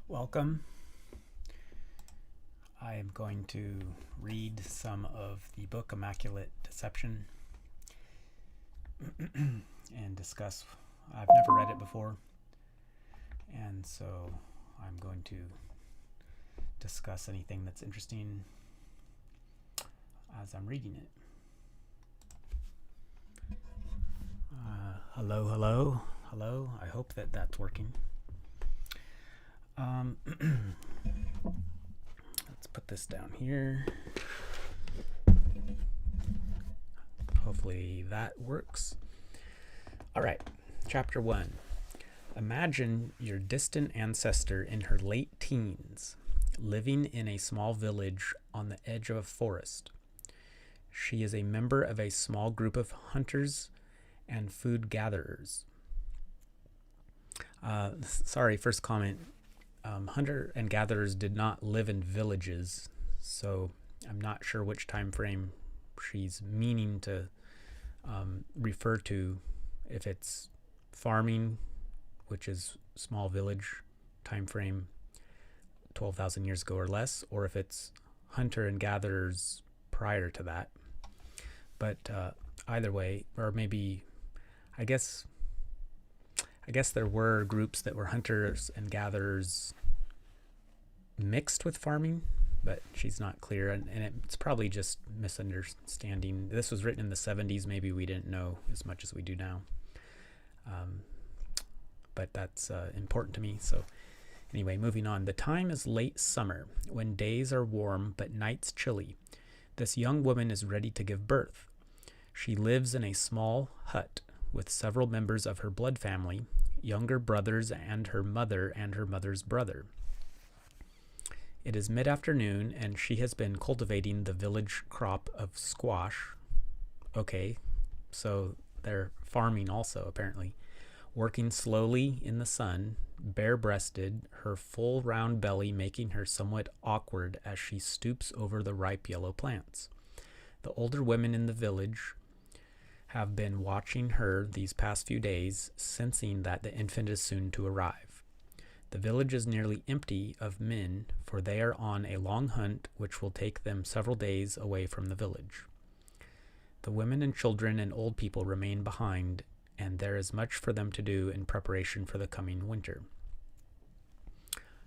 Welcome. I am going to read some of the book Immaculate Deception and discuss. I've never read it before, and so I'm going to discuss anything that's interesting as I'm reading it. Hello. I hope that that's working. Let's put this down here. Hopefully that works. All right, chapter 1. Imagine your distant ancestor in her late teens, living in a small village on the edge of a forest. She is a member of a small group of hunters and food gatherers. First comment. Hunter and gatherers did not live in villages, so I'm not sure which time frame she's meaning to refer to, if it's farming, which is small village time frame 12,000 years ago or less, or if it's hunter and gatherers prior to that. But either way, or maybe I guess there were groups that were hunters and gatherers mixed with farming, but she's not clear, and it's probably just misunderstanding. This was written in the 70s. Maybe we didn't know as much as we do now, but that's important to me. So anyway, moving on. The time is late summer, when days are warm but nights chilly. This young woman is ready to give birth. She lives in a small hut with several members of her blood family, younger brothers and her mother's brother. It is mid-afternoon, and she has been cultivating the village crop of squash. Okay, so they're farming also, apparently. Working slowly in the sun, bare-breasted, her full round belly making her somewhat awkward as she stoops over the ripe yellow plants. The older women in the village have been watching her these past few days, sensing that the infant is soon to arrive. The village is nearly empty of men, for they are on a long hunt which will take them several days away from the village. The women and children and old people remain behind, and there is much for them to do in preparation for the coming winter.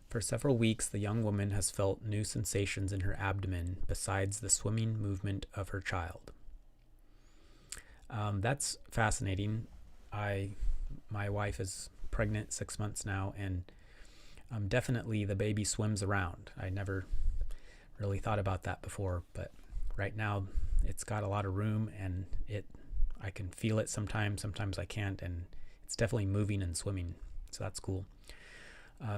For several weeks, the young woman has felt new sensations in her abdomen besides the swimming movement of her child. That's fascinating. My wife is pregnant 6 months now, and definitely the baby swims around. I never really thought about that before, but right now it's got a lot of room, and I can feel it sometimes I can't, and it's definitely moving and swimming, so that's cool.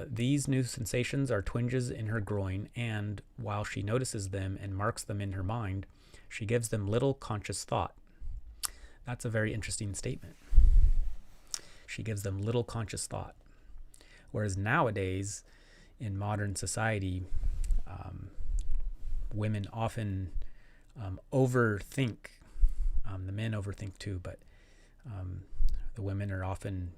These new sensations are twinges in her groin, and while she notices them and marks them in her mind, she gives them little conscious thought. That's a very interesting statement. She gives them little conscious thought. Whereas nowadays, in modern society, women often overthink. The men overthink too, but the women are often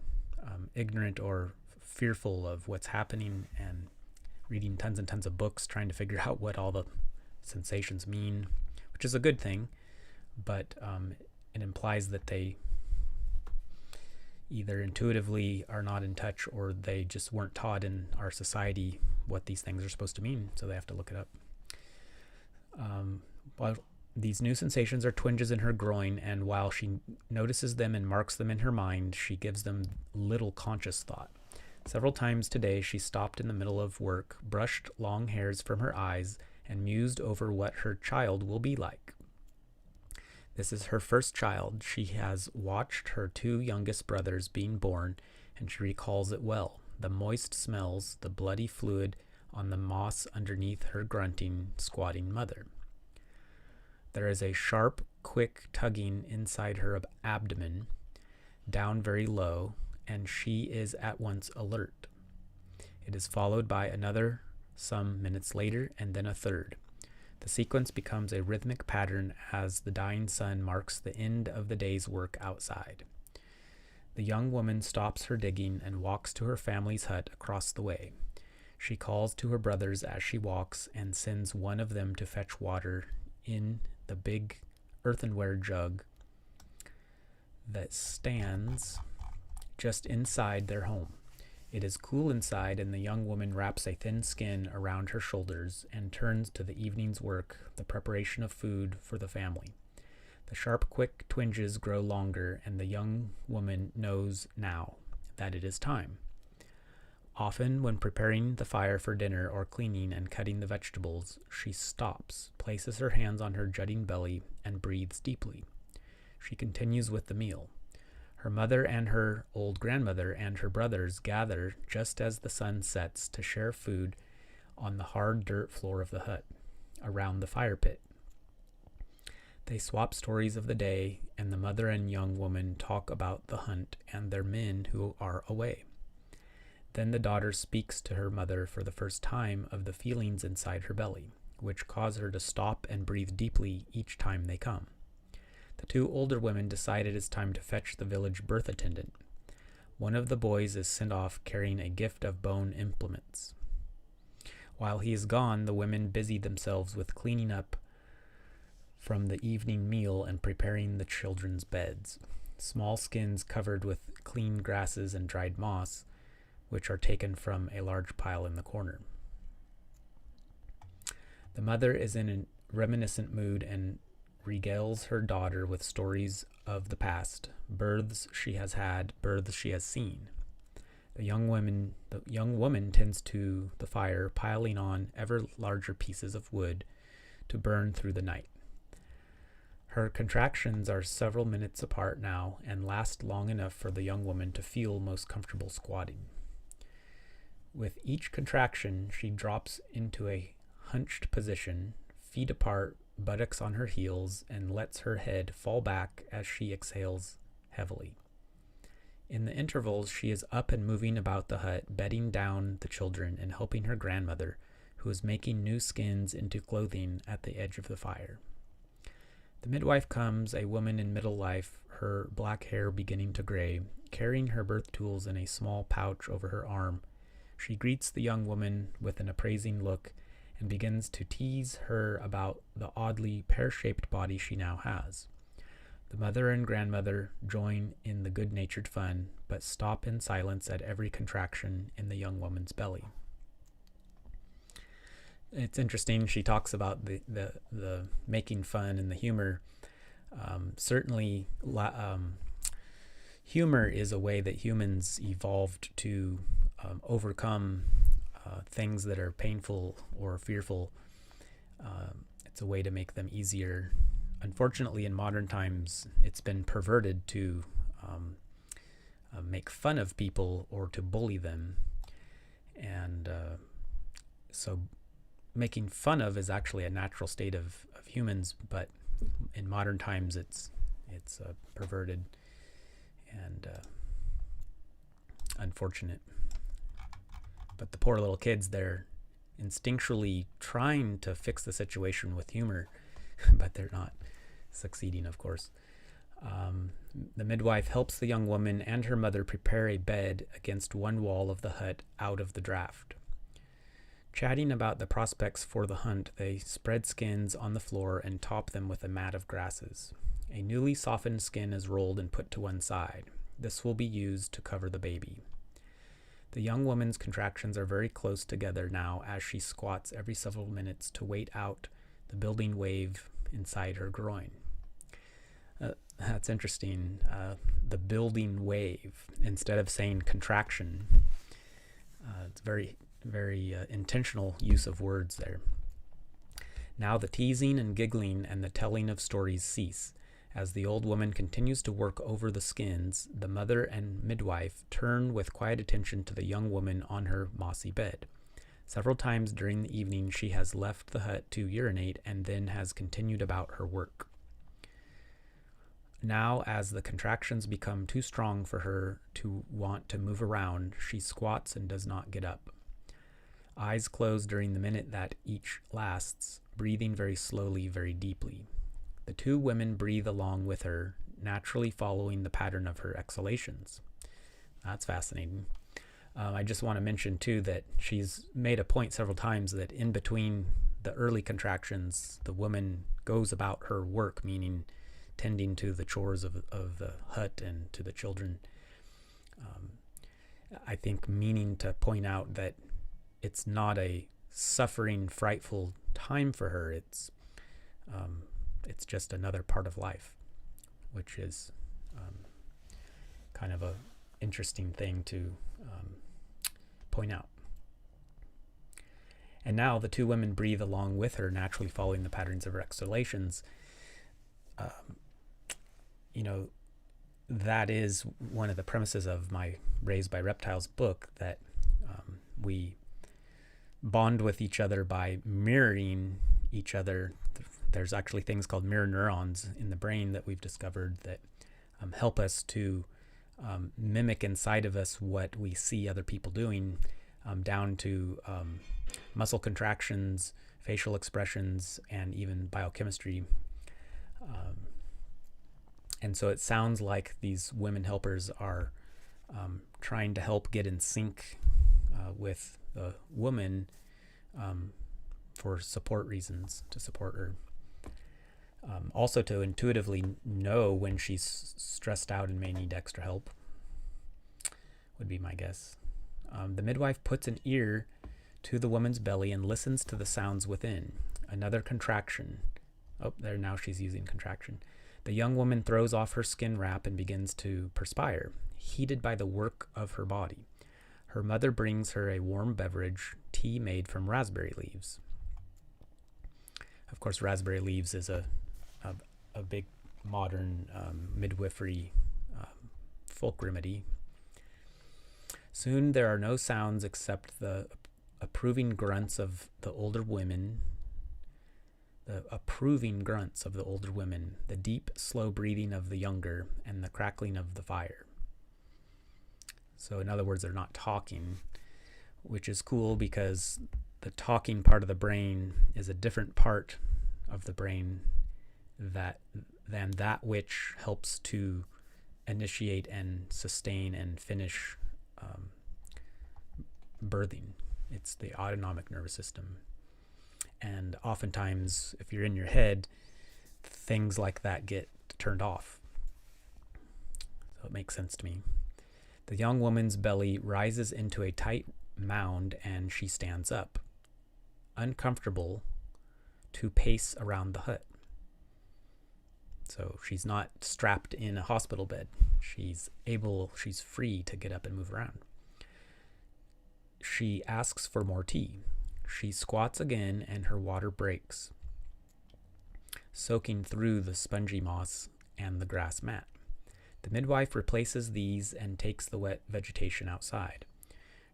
ignorant or fearful of what's happening and reading tons and tons of books trying to figure out what all the sensations mean, which is a good thing, but it implies that they either intuitively are not in touch, or they just weren't taught in our society what these things are supposed to mean, so they have to look it up. While these new sensations are twinges in her groin, and while she notices them and marks them in her mind, she gives them little conscious thought. Several times today she stopped in the middle of work, brushed long hairs from her eyes, and mused over what her child will be like. This is her first child. She has watched her two youngest brothers being born, and she recalls it well. The moist smells, the bloody fluid on the moss underneath her grunting, squatting mother. There is a sharp, quick tugging inside her abdomen, down very low, and she is at once alert. It is followed by another some minutes later, and then a third. The sequence becomes a rhythmic pattern as the dying sun marks the end of the day's work outside. The young woman stops her digging and walks to her family's hut across the way. She calls to her brothers as she walks and sends one of them to fetch water in the big earthenware jug that stands just inside their home. It is cool inside, and the young woman wraps a thin skin around her shoulders and turns to the evening's work, the preparation of food for the family. The sharp, quick twinges grow longer, and the young woman knows now that it is time. Often, when preparing the fire for dinner or cleaning and cutting the vegetables, she stops, places her hands on her jutting belly, and breathes deeply. She continues with the meal. Her mother and her old grandmother and her brothers gather just as the sun sets to share food on the hard dirt floor of the hut, around the fire pit. They swap stories of the day, and the mother and young woman talk about the hunt and their men who are away. Then the daughter speaks to her mother for the first time of the feelings inside her belly, which cause her to stop and breathe deeply each time they come. The two older women decide it is time to fetch the village birth attendant. One of the boys is sent off carrying a gift of bone implements. While he is gone, the women busy themselves with cleaning up from the evening meal and preparing the children's beds. Small skins covered with clean grasses and dried moss, which are taken from a large pile in the corner. The mother is in a reminiscent mood and regales her daughter with stories of the past, births she has had, births she has seen. The young woman tends to the fire, piling on ever larger pieces of wood to burn through the night. Her contractions are several minutes apart now and last long enough for the young woman to feel most comfortable squatting. With each contraction, she drops into a hunched position, feet apart, buttocks on her heels, and lets her head fall back as she exhales heavily. In the intervals, she is up and moving about the hut, bedding down the children and helping her grandmother, who is making new skins into clothing at the edge of the fire. The midwife comes, a woman in middle life, her black hair beginning to gray, carrying her birth tools in a small pouch over her arm. She greets the young woman with an appraising look and begins to tease her about the oddly pear-shaped body she now has. The mother and grandmother join in the good-natured fun, but stop in silence at every contraction in the young woman's belly. It's interesting, she talks about the making fun and the humor. Certainly, humor is a way that humans evolved to overcome things that are painful or fearful. It's a way to make them easier. Unfortunately, in modern times, it's been perverted to make fun of people or to bully them. And so making fun of is actually a natural state of humans, but in modern times, it's perverted and unfortunate. But the poor little kids, they're instinctually trying to fix the situation with humor, but they're not succeeding, of course. The midwife helps the young woman and her mother prepare a bed against one wall of the hut out of the draft. Chatting about the prospects for the hunt, they spread skins on the floor and top them with a mat of grasses. A newly softened skin is rolled and put to one side. This will be used to cover the baby. The young woman's contractions are very close together now as she squats every several minutes to wait out the building wave inside her groin. That's interesting. The building wave, instead of saying contraction. It's very, very intentional use of words there. Now the teasing and giggling and the telling of stories cease. As the old woman continues to work over the skins, the mother and midwife turn with quiet attention to the young woman on her mossy bed. Several times during the evening she has left the hut to urinate and then has continued about her work. Now, as the contractions become too strong for her to want to move around, she squats and does not get up. Eyes closed during the minute that each lasts, breathing very slowly, very deeply. The two women breathe along with her, naturally following the pattern of her exhalations. That's fascinating. I just want to mention too that she's made a point several times that in between the early contractions, the woman goes about her work, meaning tending to the chores of the hut and to the children. I think meaning to point out that it's not a suffering, frightful time for her. It's just another part of life, which is kind of a interesting thing to point out. And now the two women breathe along with her, naturally following the patterns of her exhalations. That is one of the premises of my Raised by Reptiles book, that we bond with each other by mirroring each other. There's actually things called mirror neurons in the brain that we've discovered that help us to mimic inside of us what we see other people doing, down to muscle contractions, facial expressions, and even biochemistry. And so it sounds like these women helpers are trying to help get in sync with the woman for support reasons, to support her. Also to intuitively know when she's stressed out and may need extra help, would be my guess. The midwife puts an ear to the woman's belly and listens to the sounds within. Another contraction. Oh, there, now she's using contraction. The young woman throws off her skin wrap and begins to perspire, heated by the work of her body. Her mother brings her a warm beverage, tea made from raspberry leaves. Of course, raspberry leaves is a big modern midwifery folk remedy. Soon there are no sounds except the approving grunts of the older women, the deep, slow breathing of the younger, and the crackling of the fire. So in other words, they're not talking, which is cool because the talking part of the brain is a different part of the brain than that which helps to initiate and sustain and finish birthing. It's the autonomic nervous system. And oftentimes, if you're in your head, things like that get turned off. So it makes sense to me. The young woman's belly rises into a tight mound and she stands up, uncomfortable, to pace around the hut. So she's not strapped in a hospital bed. She's free to get up and move around. She asks for more tea. She squats again and her water breaks, soaking through the spongy moss and the grass mat. The midwife replaces these and takes the wet vegetation outside.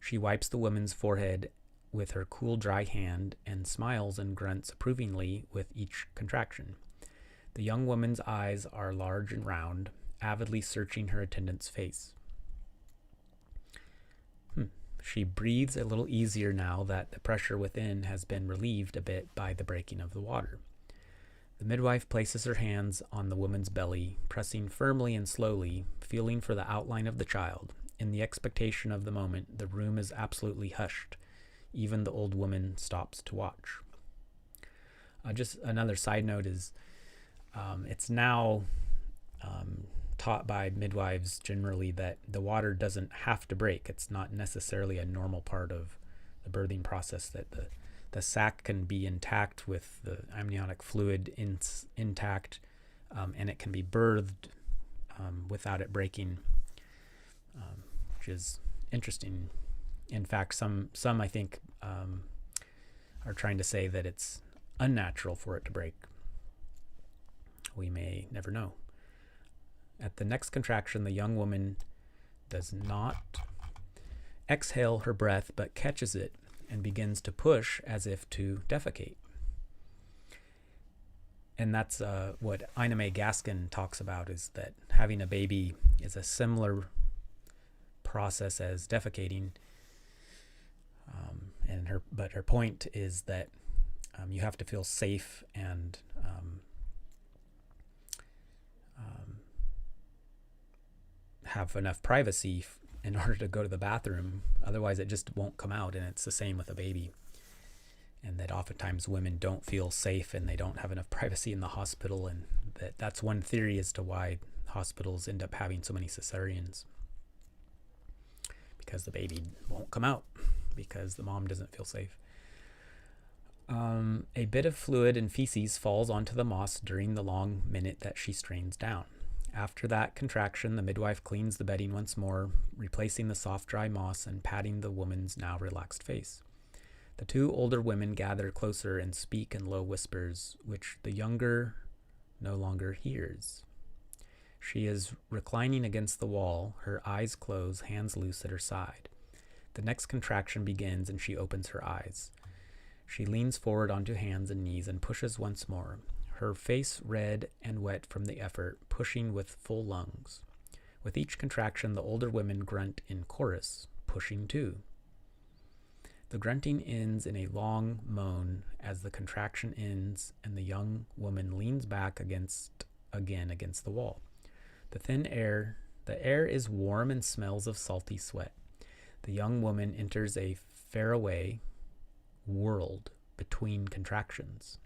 She wipes the woman's forehead with her cool, dry hand and smiles and grunts approvingly with each contraction. The young woman's eyes are large and round, avidly searching her attendant's face. She breathes a little easier now that the pressure within has been relieved a bit by the breaking of the water. The midwife places her hands on the woman's belly, pressing firmly and slowly, feeling for the outline of the child. In the expectation of the moment, the room is absolutely hushed. Even the old woman stops to watch. Just another side note is it's now taught by midwives generally that the water doesn't have to break. It's not necessarily a normal part of the birthing process, that the sac can be intact with the amniotic fluid intact, and it can be birthed without it breaking, which is interesting. In fact, some I think are trying to say that it's unnatural for it to break. We may never know. At the next contraction, the young woman does not exhale her breath, but catches it and begins to push as if to defecate. And that's what Ina May Gaskin talks about, is that having a baby is a similar process as defecating. But her point is that you have to feel safe and have enough privacy in order to go to the bathroom. Otherwise, it just won't come out. And it's the same with a baby. And that oftentimes women don't feel safe and they don't have enough privacy in the hospital. And that's one theory as to why hospitals end up having so many cesareans. Because the baby won't come out because the mom doesn't feel safe. A bit of fluid and feces falls onto the moss during the long minute that she strains down. After that contraction, the midwife cleans the bedding once more, replacing the soft, dry moss and patting the woman's now relaxed face. The two older women gather closer and speak in low whispers, which the younger no longer hears. She is reclining against the wall, her eyes closed, hands loose at her side. The next contraction begins and she opens her eyes. She leans forward onto hands and knees and pushes once more, her face red and wet from the effort, pushing with full lungs. With each contraction, the older women grunt in chorus, pushing too. The grunting ends in a long moan as the contraction ends and the young woman leans back against the wall. The air is warm and smells of salty sweat. The young woman enters a faraway world between contractions.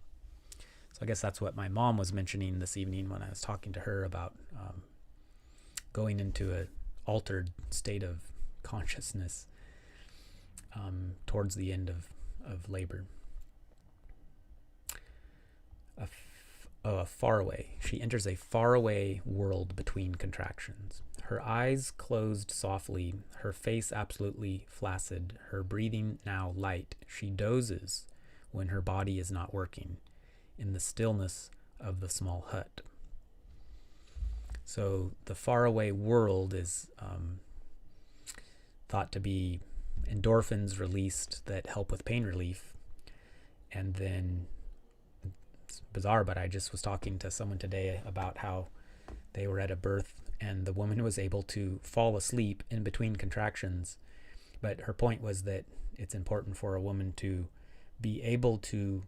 So I guess that's what my mom was mentioning this evening when I was talking to her about going into an altered state of consciousness towards the end of labor. She enters a faraway world between contractions. Her eyes closed softly, her face absolutely flaccid, her breathing now light. She dozes when her body is not working, in the stillness of the small hut. So the faraway world is thought to be endorphins released that help with pain relief. And then it's bizarre, but I just was talking to someone today about how they were at a birth and the woman was able to fall asleep in between contractions. But her point was that it's important for a woman to be able to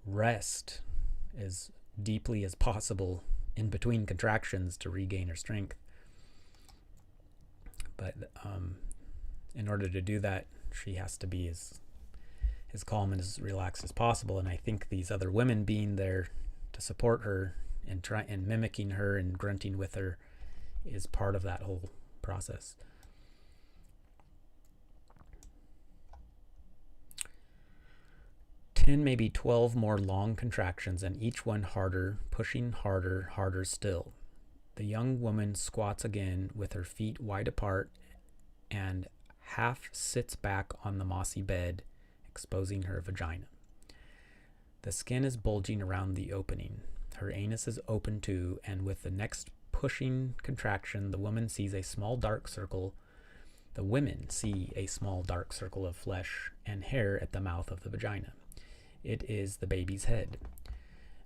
rest as deeply as possible in between contractions to regain her strength. But in order to do that, she has to be as calm and as relaxed as possible. And I think these other women being there to support her and mimicking her and grunting with her is part of that whole process. Maybe 12 more long contractions, and each one harder, pushing harder, harder still. The young woman squats again with her feet wide apart and half sits back on the mossy bed, exposing her vagina. The skin is bulging around the opening. Her anus is open too, and with the next pushing contraction, the women see a small dark circle of flesh and hair at the mouth of the vagina. It is the baby's head.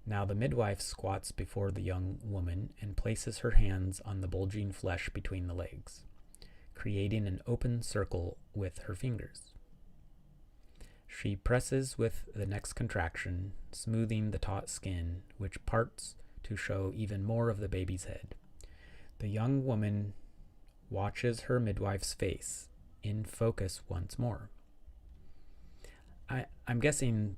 Now the midwife squats before the young woman and places her hands on the bulging flesh between the legs, creating an open circle with her fingers. She presses with the next contraction, smoothing the taut skin, which parts to show even more of the baby's head. The young woman watches her midwife's face in focus once more. I'm guessing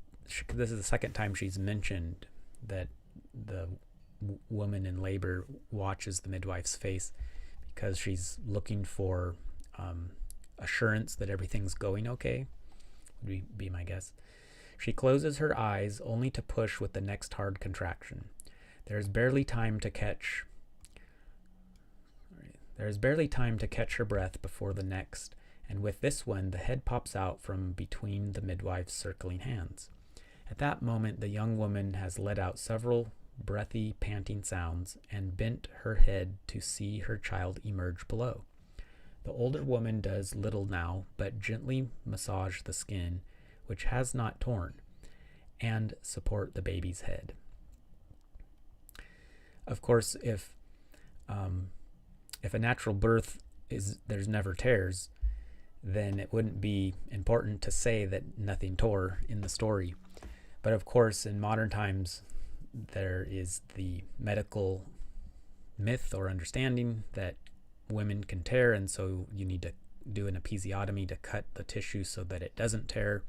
this is the second time she's mentioned that the woman in labor watches the midwife's face because she's looking for assurance that everything's going okay, would be my guess. She closes her eyes only to push with the next hard contraction. There is barely time to catch her breath before the next, and with this one, the head pops out from between the midwife's circling hands. At that moment, the young woman has let out several breathy, panting sounds and bent her head to see her child emerge below. The older woman does little now but gently massage the skin, which has not torn, and support the baby's head. Of course, if a natural birth there's never tears, then it wouldn't be important to say that nothing tore in the story. But of course, in modern times, there is the medical myth or understanding that women can tear, and so you need to do an episiotomy to cut the tissue so that it doesn't tear.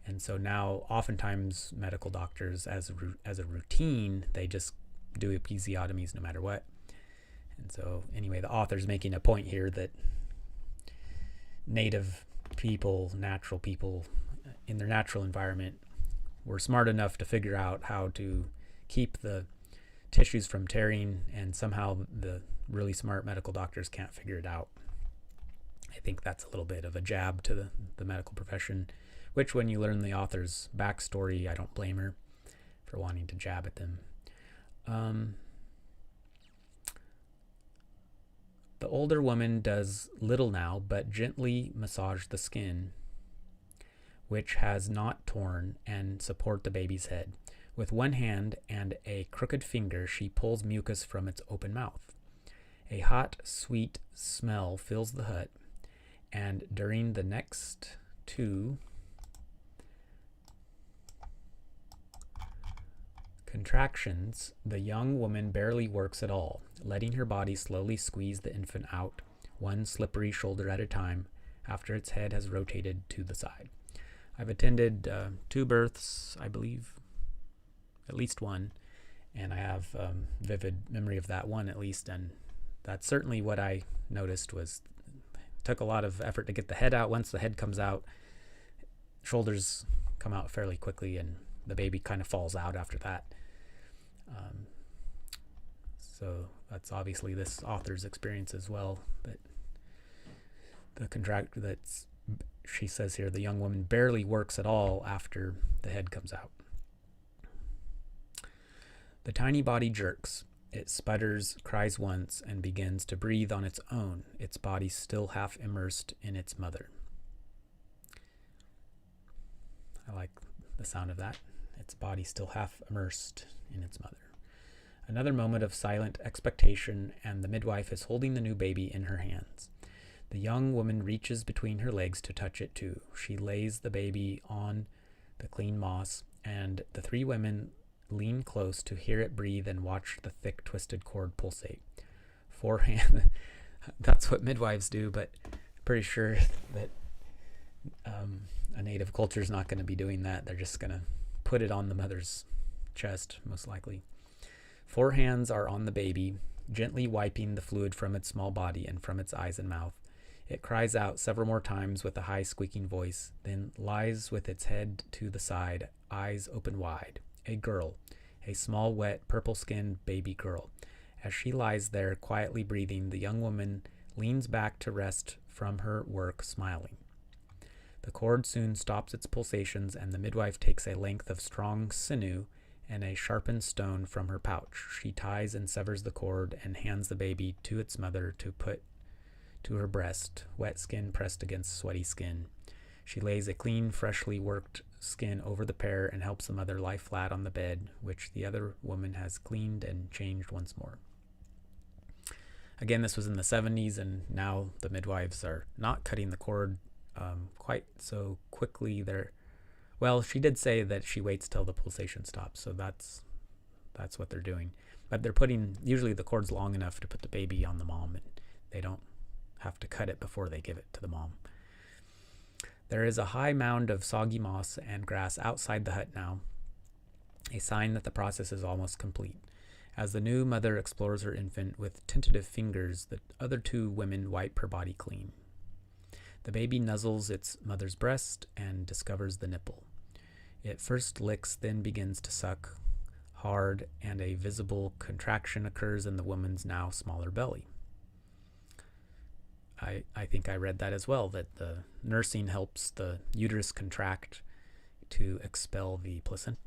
And so now oftentimes medical doctors, as a routine, they just do episiotomies no matter what. And so anyway, the author's making a point here that native people, natural people in their natural environment were smart enough to figure out how to keep the tissues from tearing, and somehow the really smart medical doctors can't figure it out. I think that's a little bit of a jab to the medical profession, which when you learn the author's backstory, I don't blame her for wanting to jab at them. The older woman does little now but gently massage the skin, which has not torn, and support the baby's head. With one hand and a crooked finger, she pulls mucus from its open mouth. A hot, sweet smell fills the hut, and during the next 2 contractions, the young woman barely works at all, letting her body slowly squeeze the infant out, one slippery shoulder at a time, after its head has rotated to the side. I've attended 2 births, I believe, at least one, and I have vivid memory of that one at least, and that's certainly what I noticed. Was took a lot of effort to get the head out. Once the head comes out, shoulders come out fairly quickly, and the baby kind of falls out after that. So that's obviously this author's experience as well. But she says here, the young woman barely works at all after the head comes out. The tiny body jerks. It sputters, cries once, and begins to breathe on its own, its body still half immersed in its mother. I like the sound of that. Its body still half immersed in its mother. Another moment of silent expectation, and the midwife is holding the new baby in her hands. The young woman reaches between her legs to touch it too. She lays the baby on the clean moss, and the 3 women lean close to hear it breathe and watch the thick twisted cord pulsate. Forehand, that's what midwives do, but I'm pretty sure that a native culture is not going to be doing that. They're just going to put it on the mother's chest, most likely. 4 hands are on the baby, gently wiping the fluid from its small body and from its eyes and mouth. It cries out several more times with a high squeaking voice, then lies with its head to the side, eyes open wide. A girl, a small, wet, purple-skinned baby girl. As she lies there, quietly breathing, the young woman leans back to rest from her work, smiling. The cord soon stops its pulsations, and the midwife takes a length of strong sinew and a sharpened stone from her pouch. She ties and severs the cord and hands the baby to its mother to put to her breast, wet skin pressed against sweaty skin. She lays a clean, freshly worked skin over the pair and helps the mother lie flat on the bed, which the other woman has cleaned and changed once more. Again, this was in the 70s, and now the midwives are not cutting the cord quite so quickly. Well, she did say that she waits till the pulsation stops, so that's what they're doing. But they're usually the cord's long enough to put the baby on the mom, and they don't have to cut it before they give it to the mom. There is a high mound of soggy moss and grass outside the hut now, a sign that the process is almost complete. As the new mother explores her infant with tentative fingers, the other 2 women wipe her body clean. The baby nuzzles its mother's breast and discovers the nipple. It first licks, then begins to suck hard, and a visible contraction occurs in the woman's now smaller belly. I think I read that as well, that the nursing helps the uterus contract to expel the placenta.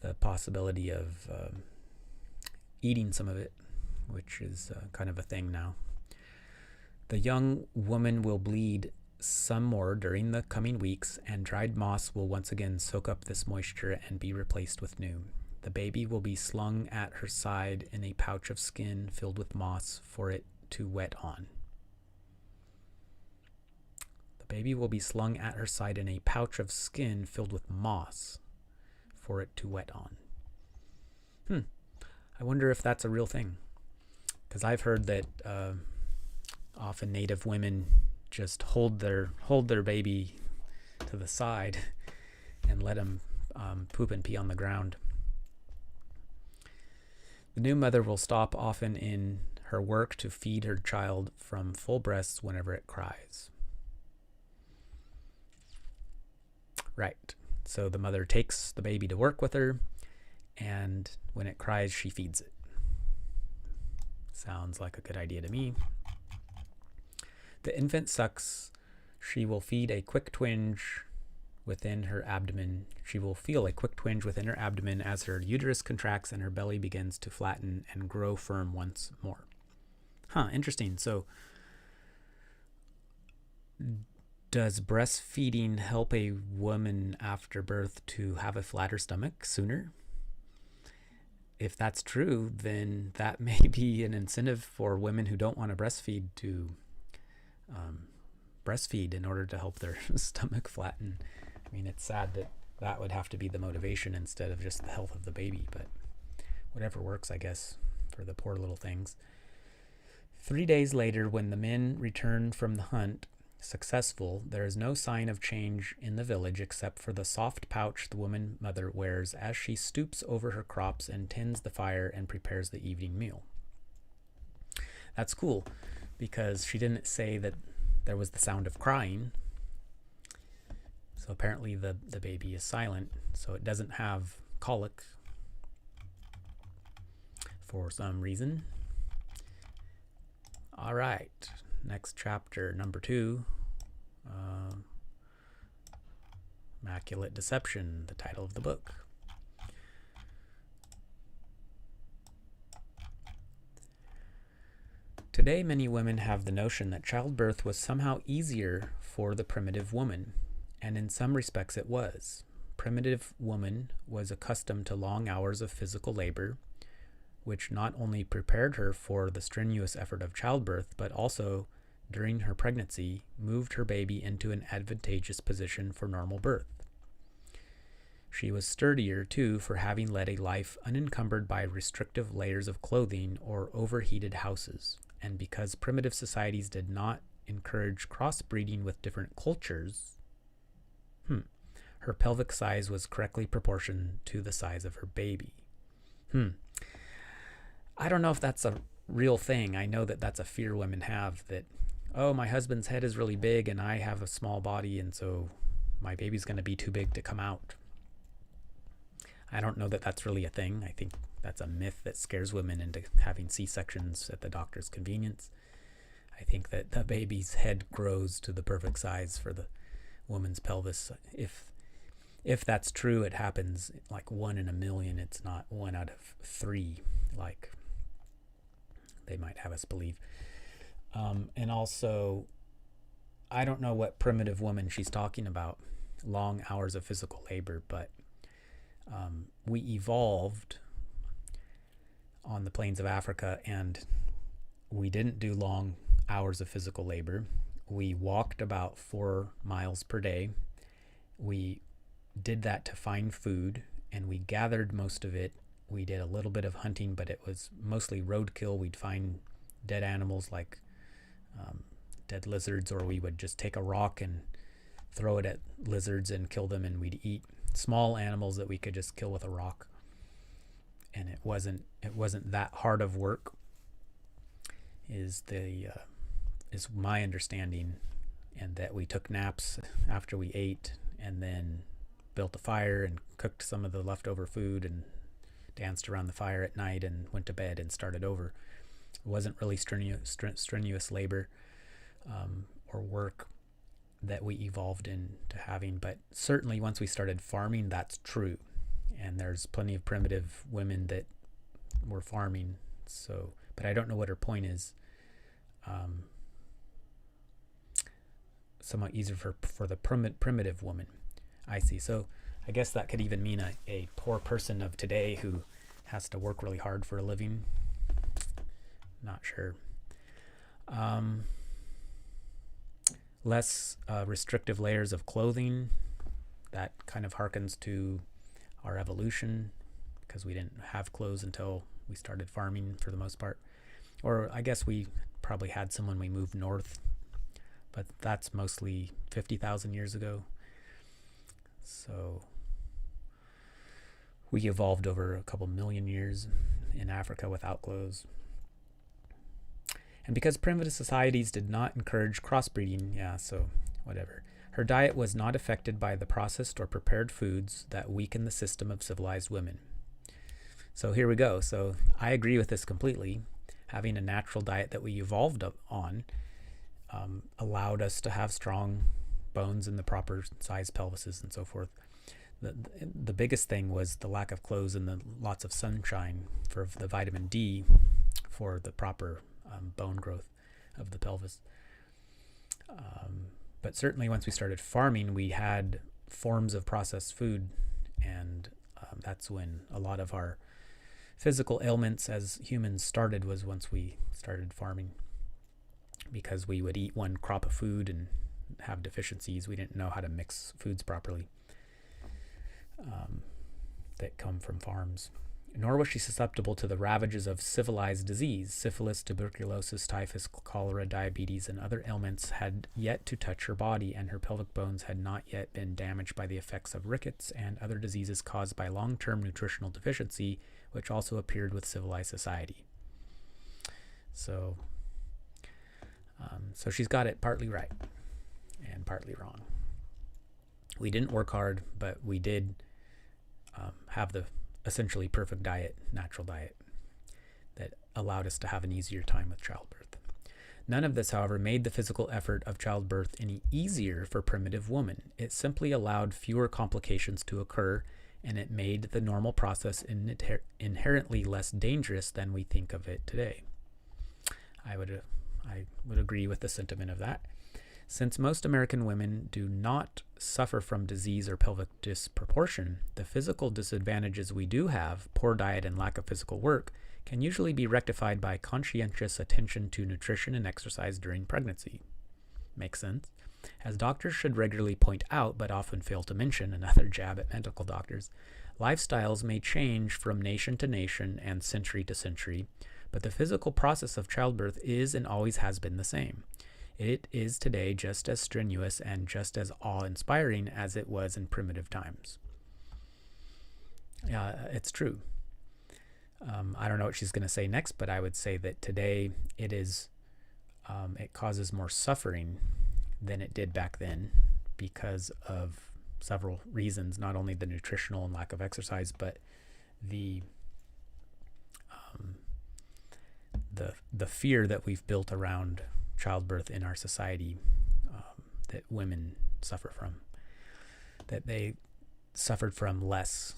The possibility of eating some of it, which is kind of a thing now. The young woman will bleed some more during the coming weeks, and dried moss will once again soak up this moisture and be replaced with new. The baby will be slung at her side in a pouch of skin filled with moss for it to wet on. The baby will be slung at her side in a pouch of skin filled with moss for it to wet on. I wonder if that's a real thing. Because I've heard that often Native women just hold their baby to the side and let him poop and pee on the ground. The new mother will stop often in her work to feed her child from full breasts whenever it cries. Right. So the mother takes the baby to work with her, and when it cries, she feeds it. Sounds like a good idea to me. The infant sucks. She will feed a quick twinge within her abdomen. She will feel a quick twinge within her abdomen as her uterus contracts and her belly begins to flatten and grow firm once more. Interesting. So, does breastfeeding help a woman after birth to have a flatter stomach sooner? If that's true, then that may be an incentive for women who don't want to breastfeed to breastfeed in order to help their stomach flatten. I mean, it's sad that that would have to be the motivation instead of just the health of the baby, but whatever works, I guess, for the poor little things. 3 days later, when the men return from the hunt, successful, there is no sign of change in the village except for the soft pouch the woman mother wears as she stoops over her crops and tends the fire and prepares the evening meal. That's cool, because she didn't say that there was the sound of crying. So apparently the baby is silent, so it doesn't have colic for some reason. All right, next chapter, number 2, Immaculate Deception, the title of the book. Today, many women have the notion that childbirth was somehow easier for the primitive woman, and in some respects it was. Primitive woman was accustomed to long hours of physical labor, which not only prepared her for the strenuous effort of childbirth, but also, during her pregnancy, moved her baby into an advantageous position for normal birth. She was sturdier, too, for having led a life unencumbered by restrictive layers of clothing or overheated houses, and because primitive societies did not encourage crossbreeding with different cultures, her pelvic size was correctly proportioned to the size of her baby. I don't know if that's a real thing. I know that that's a fear women have, that, oh, my husband's head is really big and I have a small body, and so my baby's going to be too big to come out. I don't know that that's really a thing. I think that's a myth that scares women into having C-sections at the doctor's convenience. I think that the baby's head grows to the perfect size for the woman's pelvis. If that's true, it happens like 1 in a million. It's not 1 out of 3, like they might have us believe. And also, I don't know what primitive woman she's talking about, long hours of physical labor, but we evolved on the plains of Africa, and we didn't do long hours of physical labor. We walked about 4 miles per day. We did that to find food, and we gathered most of it. We did a little bit of hunting, but it was mostly roadkill. We'd find dead animals like dead lizards, or we would just take a rock and throw it at lizards and kill them, and we'd eat small animals that we could just kill with a rock. And it wasn't that hard of work, is my understanding, and that we took naps after we ate, and then built a fire and cooked some of the leftover food and danced around the fire at night and went to bed and started over. It wasn't really strenuous labor or work that we evolved into having, but certainly once we started farming, that's true. And there's plenty of primitive women that were farming. So, but I don't know what her point is. Somewhat easier for the primitive woman. I see. So I guess that could even mean a poor person of today who has to work really hard for a living. Not sure. Less restrictive layers of clothing. That kind of harkens to our evolution, because we didn't have clothes until we started farming for the most part. Or I guess we probably had some when we moved north, but that's mostly 50,000 years ago. So we evolved over a couple million years in Africa without clothes. And because primitive societies did not encourage crossbreeding, so whatever. Her diet was not affected by the processed or prepared foods that weaken the system of civilized women. So here we go. So I agree with this completely. Having a natural diet that we evolved on allowed us to have strong bones in the proper size pelvises and so forth. The biggest thing was the lack of clothes and the lots of sunshine for the vitamin D for the proper bone growth of the pelvis. But certainly once we started farming, we had forms of processed food, and that's when a lot of our physical ailments as humans started, was once we started farming, because we would eat one crop of food and have deficiencies. We didn't know how to mix foods properly that come from farms. Nor was she susceptible to the ravages of civilized disease. Syphilis, tuberculosis, typhus, cholera, diabetes, and other ailments had yet to touch her body, and her pelvic bones had not yet been damaged by the effects of rickets and other diseases caused by long-term nutritional deficiency, which also appeared with civilized society. So she's got it partly right and partly wrong. We didn't work hard, but we did have the essentially perfect diet, natural diet, that allowed us to have an easier time with childbirth. None of this, however, made the physical effort of childbirth any easier for primitive women. It simply allowed fewer complications to occur, and it made the normal process inherently less dangerous than we think of it today. I would agree with the sentiment of that. Since most American women do not suffer from disease or pelvic disproportion, the physical disadvantages we do have, poor diet and lack of physical work, can usually be rectified by conscientious attention to nutrition and exercise during pregnancy. Makes sense? As doctors should regularly point out, but often fail to mention, another jab at medical doctors, lifestyles may change from nation to nation and century to century, but the physical process of childbirth is and always has been the same. It is today just as strenuous and just as awe-inspiring as it was in primitive times. It's true. I don't know what she's going to say next, but I would say that today it causes more suffering than it did back then because of several reasons, not only the nutritional and lack of exercise, but the fear that we've built around childbirth in our society, that women suffer from, that they suffered from less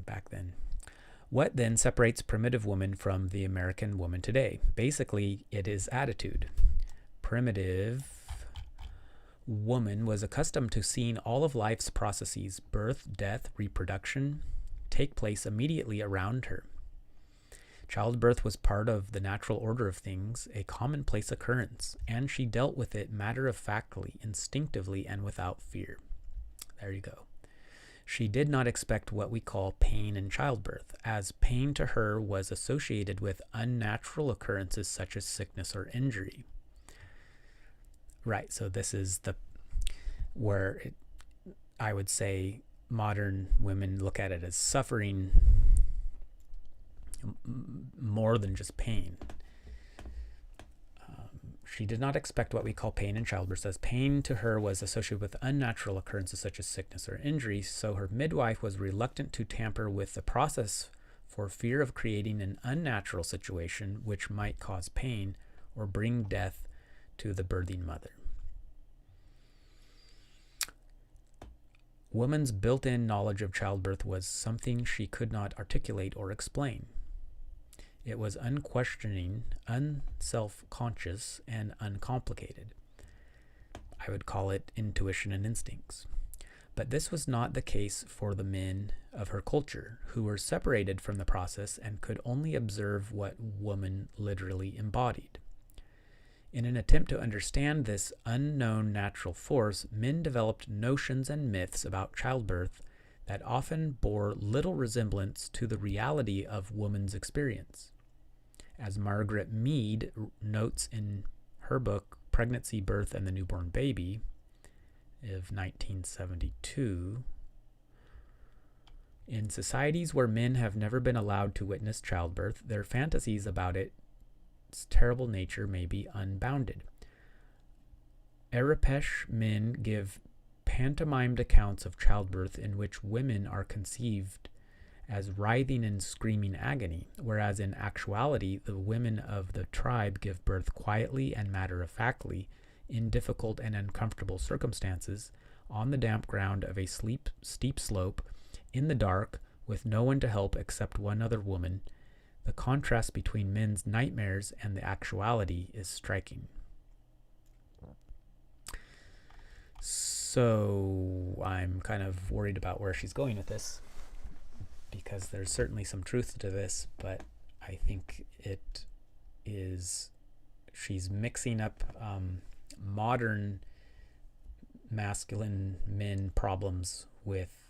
back then. What then separates primitive woman from the American woman today? Basically, it is attitude. Primitive woman was accustomed to seeing all of life's processes, birth, death, reproduction, take place immediately around her. Childbirth was part of the natural order of things, a commonplace occurrence, and she dealt with it matter-of-factly, instinctively, and without fear. There you go. She did not expect what we call pain in childbirth, as pain to her was associated with unnatural occurrences such as sickness or injury. Right, so this is I would say modern women look at it as suffering more than just pain. She did not expect what we call pain in childbirth, as pain to her was associated with unnatural occurrences such as sickness or injury, so her midwife was reluctant to tamper with the process for fear of creating an unnatural situation which might cause pain or bring death to the birthing mother. Woman's built-in knowledge of childbirth was something she could not articulate or explain. It was unquestioning, unself-conscious, and uncomplicated. I would call it intuition and instincts. But this was not the case for the men of her culture, who were separated from the process and could only observe what woman literally embodied. In an attempt to understand this unknown natural force, men developed notions and myths about childbirth that often bore little resemblance to the reality of woman's experience. As Margaret Mead notes in her book, Pregnancy, Birth, and the Newborn Baby of 1972, in societies where men have never been allowed to witness childbirth, their fantasies about its terrible nature may be unbounded. Arapesh men give pantomimed accounts of childbirth in which women are conceived as writhing in screaming agony, whereas in actuality the women of the tribe give birth quietly and matter-of-factly in difficult and uncomfortable circumstances on the damp ground of a steep slope in the dark with no one to help except one other woman. The contrast between men's nightmares and the actuality is striking. So I'm kind of worried about where she's going with this, because there's certainly some truth to this, but I think she's mixing up modern masculine men problems with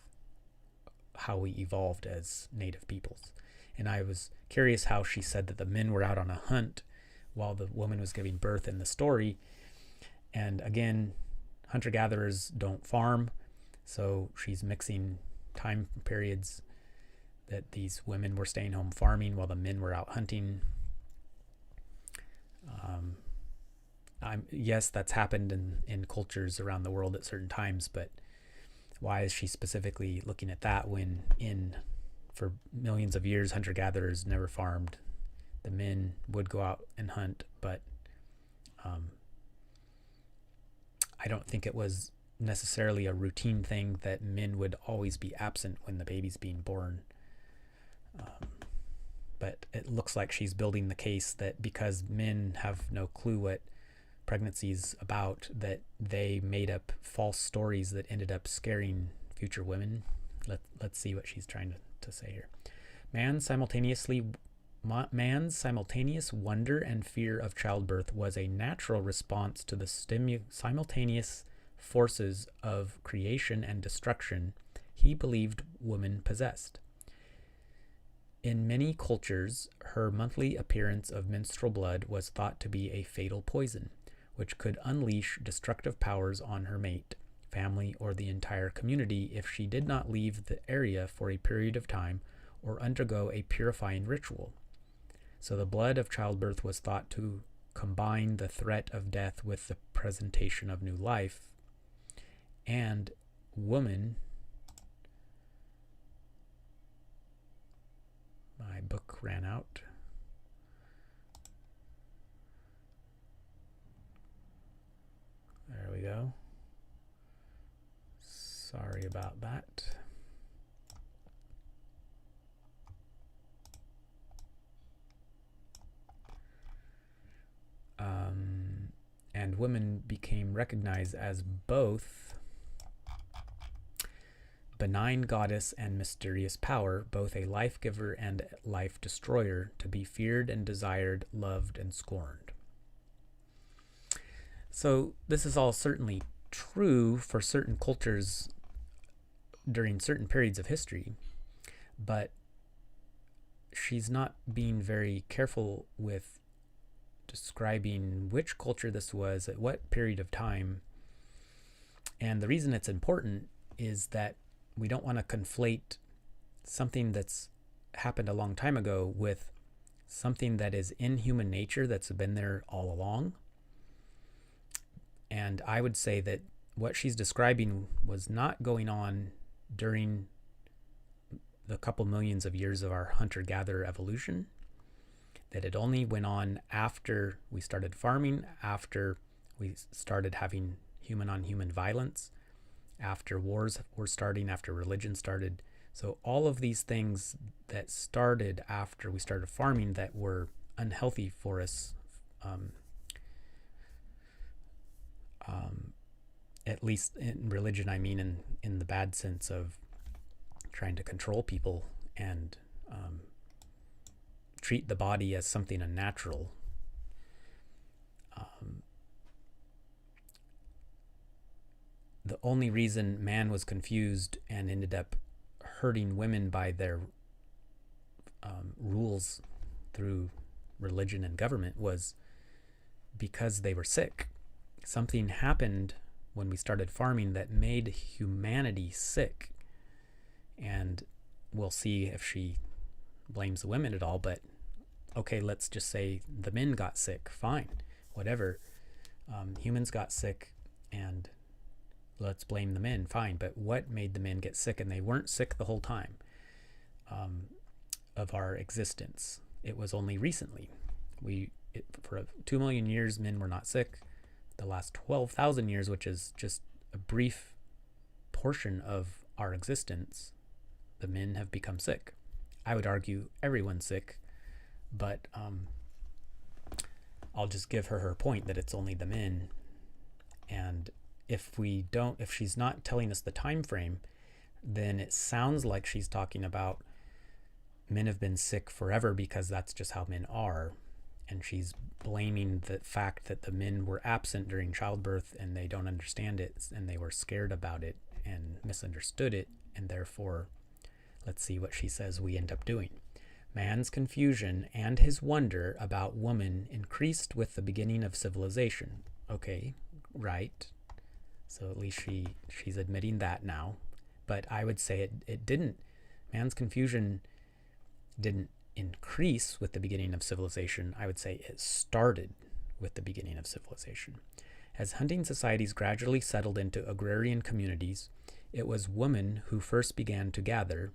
how we evolved as native peoples. And I was curious how she said that the men were out on a hunt while the woman was giving birth in the story. And again, hunter-gatherers don't farm, so she's mixing time periods that these women were staying home farming while the men were out hunting. Yes, that's happened in cultures around the world at certain times, but why is she specifically looking at that when for millions of years hunter-gatherers never farmed? The men would go out and hunt, but I don't think it was necessarily a routine thing that men would always be absent when the baby's being born. But it looks like she's building the case that because men have no clue what pregnancy's about, that they made up false stories that ended up scaring future women. Let's see what she's trying to say here. Man's simultaneous wonder and fear of childbirth was a natural response to the simultaneous forces of creation and destruction he believed woman possessed. In many cultures, her monthly appearance of menstrual blood was thought to be a fatal poison, which could unleash destructive powers on her mate, family, or the entire community if she did not leave the area for a period of time or undergo a purifying ritual. So the blood of childbirth was thought to combine the threat of death with the presentation of new life, and woman... My book ran out. There we go. Sorry about that. And women became recognized as both benign goddess and mysterious power, both a life giver and life destroyer, to be feared and desired, loved and scorned. So this is all certainly true for certain cultures during certain periods of history, but she's not being very careful with describing which culture this was at what period of time. And the reason it's important is that we don't want to conflate something that's happened a long time ago with something that is in human nature that's been there all along. And I would say that what she's describing was not going on during the couple millions of years of our hunter-gatherer evolution, that it only went on after we started farming, after we started having human-on-human violence, after wars were starting, after religion started. So all of these things that started after we started farming that were unhealthy for us, at least in religion, I mean in the bad sense of trying to control people and treat the body as something unnatural. The only reason man was confused and ended up hurting women by their rules through religion and government was because they were sick. Something happened when we started farming that made humanity sick. And we'll see if she blames the women at all, but okay, let's just say the men got sick. Fine, whatever. Humans got sick, and let's blame the men. Fine, but what made the men get sick? And they weren't sick the whole time of our existence. It was only recently. For 2 million years, men were not sick. The last 12,000 years, which is just a brief portion of our existence, the men have become sick. I would argue everyone's sick, but I'll just give her point that it's only the men. And if she's not telling us the time frame, then it sounds like she's talking about men have been sick forever because that's just how men are. And she's blaming the fact that the men were absent during childbirth and they don't understand it, and they were scared about it and misunderstood it, and therefore, let's see what she says we end up doing. Man's confusion and his wonder about woman increased with the beginning of civilization. Okay, right. So at least she's admitting that now. But I would say it didn't. Man's confusion didn't increase with the beginning of civilization. I would say it started with the beginning of civilization. As hunting societies gradually settled into agrarian communities, it was women who first began to gather,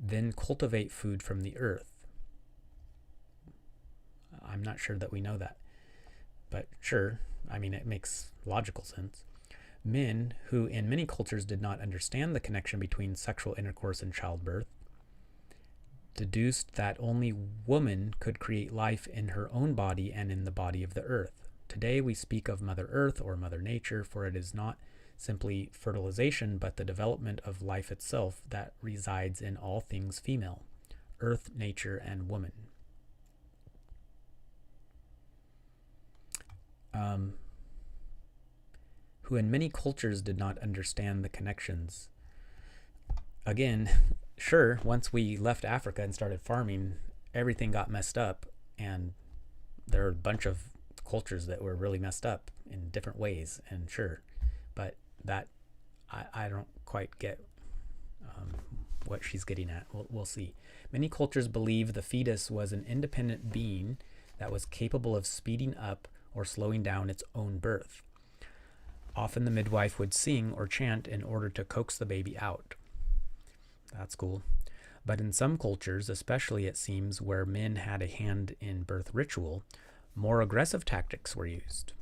then cultivate food from the earth. I'm not sure that we know that, but sure, I mean, it makes logical sense. Men, who in many cultures did not understand the connection between sexual intercourse and childbirth, deduced that only woman could create life in her own body and in the body of the earth. Today we speak of Mother Earth or Mother Nature, for it is not simply fertilization, but the development of life itself that resides in all things female, earth, nature, and woman. Who in many cultures did not understand the connections. Again, sure, once we left Africa and started farming, everything got messed up, and there are a bunch of cultures that were really messed up in different ways, and sure, but that I don't quite get what she's getting at. We'll see. Many cultures believe the fetus was an independent being that was capable of speeding up or slowing down its own birth. Often the midwife would sing or chant in order to coax the baby out. That's cool. But in some cultures, especially it seems where men had a hand in birth ritual, more aggressive tactics were used.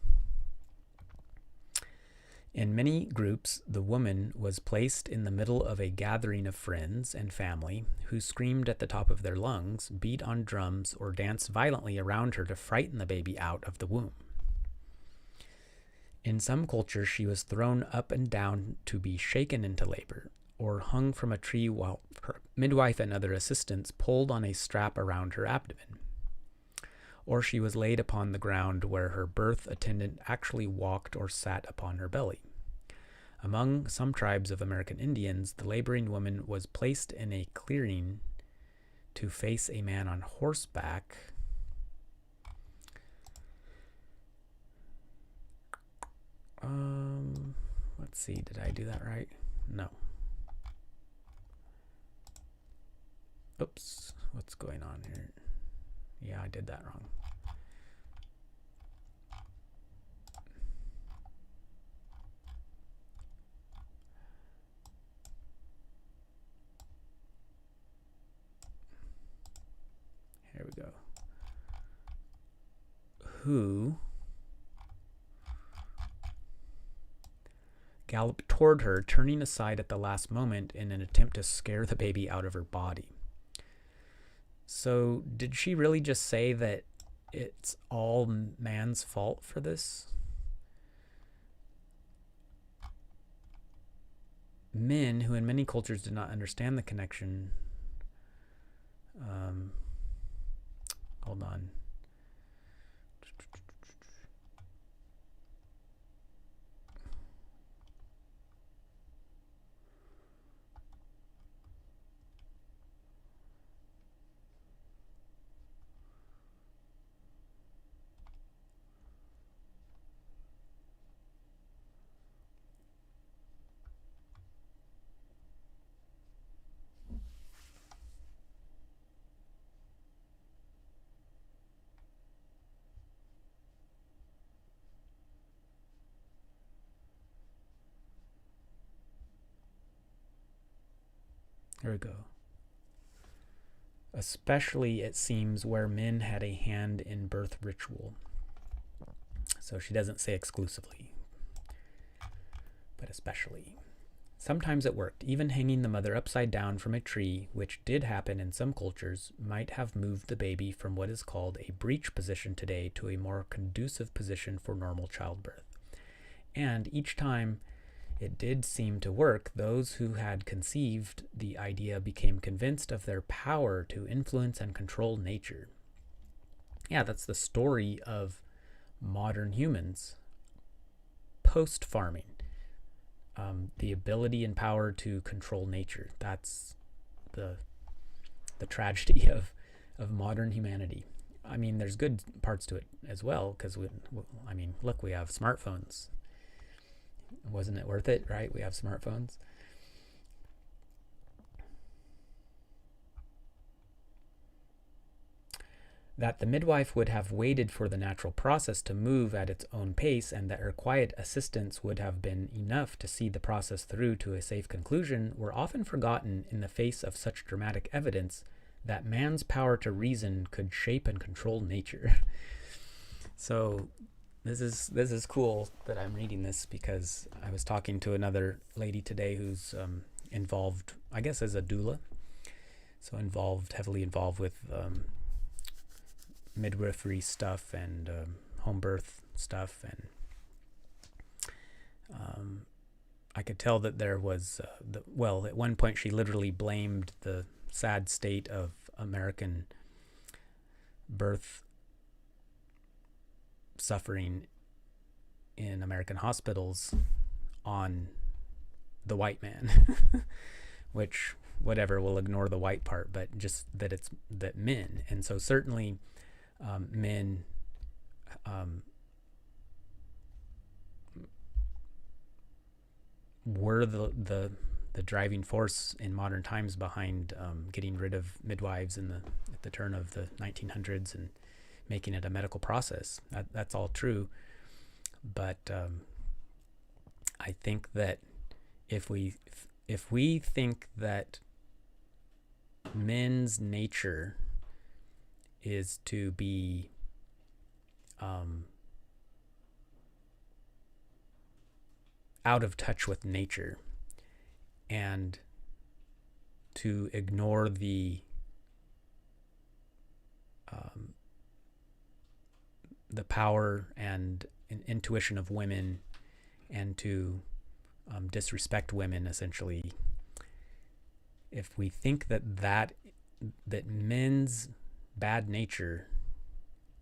In many groups, the woman was placed in the middle of a gathering of friends and family who screamed at the top of their lungs, beat on drums, or danced violently around her to frighten the baby out of the womb. In some cultures, she was thrown up and down to be shaken into labor, or hung from a tree while her midwife and other assistants pulled on a strap around her abdomen. Or she was laid upon the ground where her birth attendant actually walked or sat upon her belly. Among some tribes of American Indians, the laboring woman was placed in a clearing to face a man on horseback. Let's see, did I do that right? No. Oops, what's going on here? Yeah, I did that wrong. Here we go. Who galloped toward her, turning aside at the last moment in an attempt to scare the baby out of her body. So did she really just say that it's all man's fault for this? Men, who in many cultures did not understand the connection, hold on. There we go. Especially, it seems, where men had a hand in birth ritual. So she doesn't say exclusively, but especially. Sometimes it worked. Even hanging the mother upside down from a tree, which did happen in some cultures, might have moved the baby from what is called a breech position today to a more conducive position for normal childbirth. And each time it did seem to work, those who had conceived the idea became convinced of their power to influence and control nature. Yeah, that's the story of modern humans post-farming. The ability and power to control nature. That's the tragedy of modern humanity. I mean, there's good parts to it as well, because look, we have smartphones. Wasn't it worth it, right? We have smartphones. That the midwife would have waited for the natural process to move at its own pace, and that her quiet assistance would have been enough to see the process through to a safe conclusion, were often forgotten in the face of such dramatic evidence that man's power to reason could shape and control nature. So this is cool that I'm reading this, because I was talking to another lady today who's involved, I guess, as a doula. So heavily involved with midwifery stuff and home birth stuff, and I could tell that there was at one point she literally blamed the sad state of American birth suffering in American hospitals on the white man. Which, whatever, we'll ignore the white part, but just that men. And so certainly men were the driving force in modern times behind getting rid of midwives at the turn of the 1900s and making it a medical process. That's all true, but I think that if we think that men's nature is to be out of touch with nature and to ignore the power and intuition of women, and to disrespect women, essentially. If we think that men's bad nature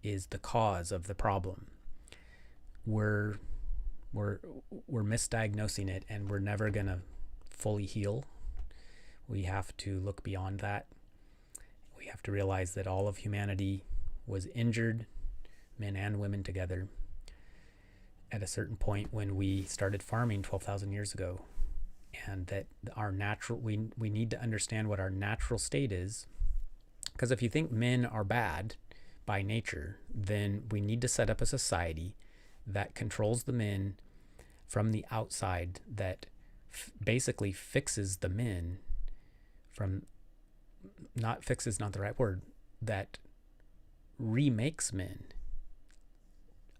is the cause of the problem, we're misdiagnosing it, and we're never gonna fully heal. We have to look beyond that. We have to realize that all of humanity was injured, men and women together, at a certain point when we started farming 12,000 years ago, and that we need to understand what our natural state is. Because if you think men are bad by nature, then we need to set up a society that controls the men from the outside, that basically fixes the men fixes not the right word, that remakes men,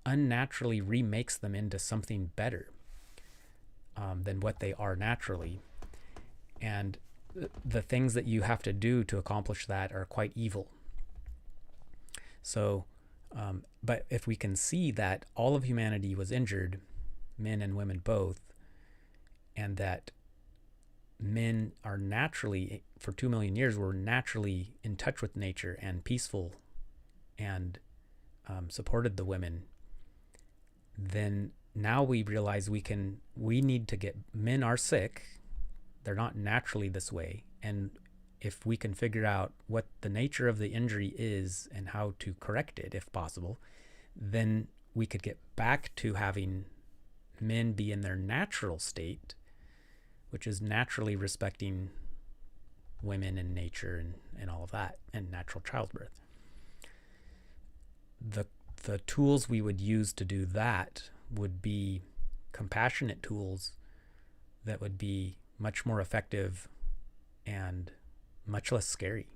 unnaturally remakes them into something better than what they are naturally. And the things that you have to do to accomplish that are quite evil. So, but if we can see that all of humanity was injured, men and women both, and that men are naturally, for 2 million years, were naturally in touch with nature and peaceful and supported the women, then now we realize men are sick. They're not naturally this way. And if we can figure out what the nature of the injury is and how to correct it, if possible, then we could get back to having men be in their natural state, which is naturally respecting women and nature and all of that, and natural childbirth. The tools we would use to do that would be compassionate tools that would be much more effective and much less scary.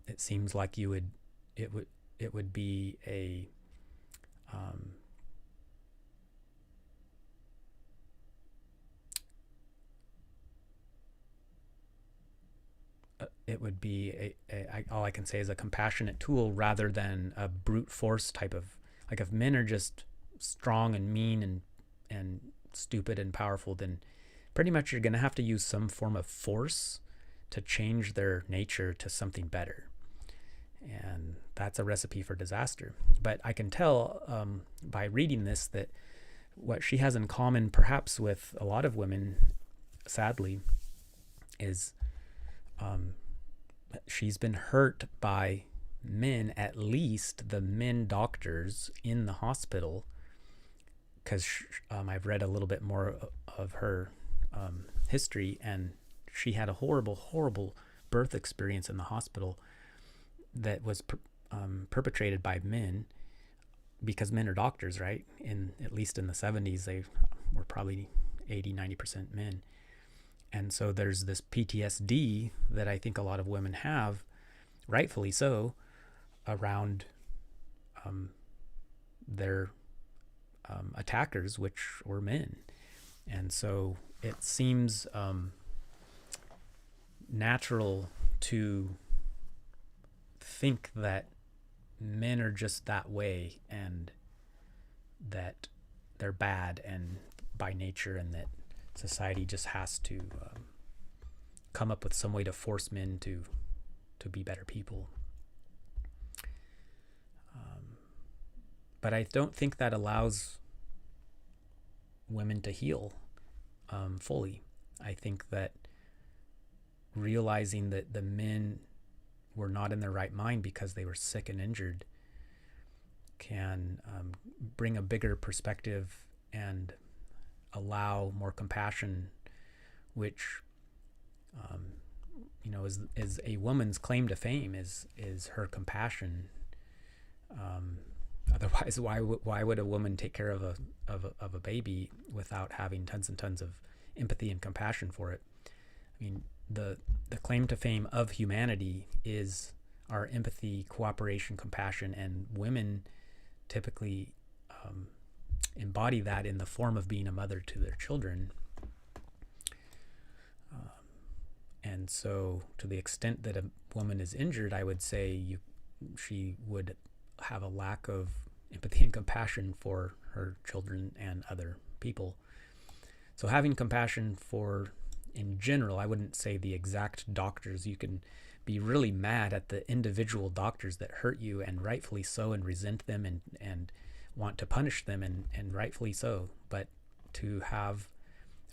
It seems like it would be all I can say is a compassionate tool rather than a brute force type of, like, if men are just strong and mean and stupid and powerful, then pretty much you're going to have to use some form of force to change their nature to something better. And that's a recipe for disaster. But I can tell by reading this that what she has in common, perhaps with a lot of women, sadly, is she's been hurt by men, at least the men doctors in the hospital, because I've read a little bit more of her history, and she had a horrible birth experience in the hospital that was perpetrated by men, because men are doctors, right? At least in the 70s, they were probably 80-90% men. And so there's this PTSD that I think a lot of women have, rightfully so, around their attackers, which were men. And so it seems natural to think that men are just that way, and that they're bad and by nature, and that society just has to come up with some way to force men to be better people. But I don't think that allows women to heal fully. I think that realizing that the men were not in their right mind because they were sick and injured can bring a bigger perspective and allow more compassion, which is a woman's claim to fame, is her compassion. Otherwise, why would a woman take care of a baby without having tons and tons of empathy and compassion for it? I mean, the claim to fame of humanity is our empathy, cooperation, compassion, and women typically embody that in the form of being a mother to their children. And so to the extent that a woman is injured, I would say she would have a lack of empathy and compassion for her children and other people. So having compassion for, in general, I wouldn't say the exact doctors. You can be really mad at the individual doctors that hurt you, and rightfully so, and resent them and want to punish them, and rightfully so. But to have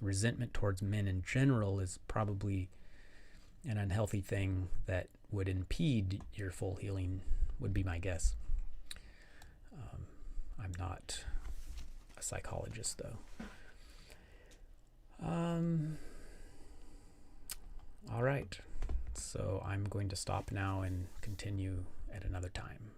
resentment towards men in general is probably an unhealthy thing that would impede your full healing, would be my guess. I'm not a psychologist, though. All right. So I'm going to stop now and continue at another time.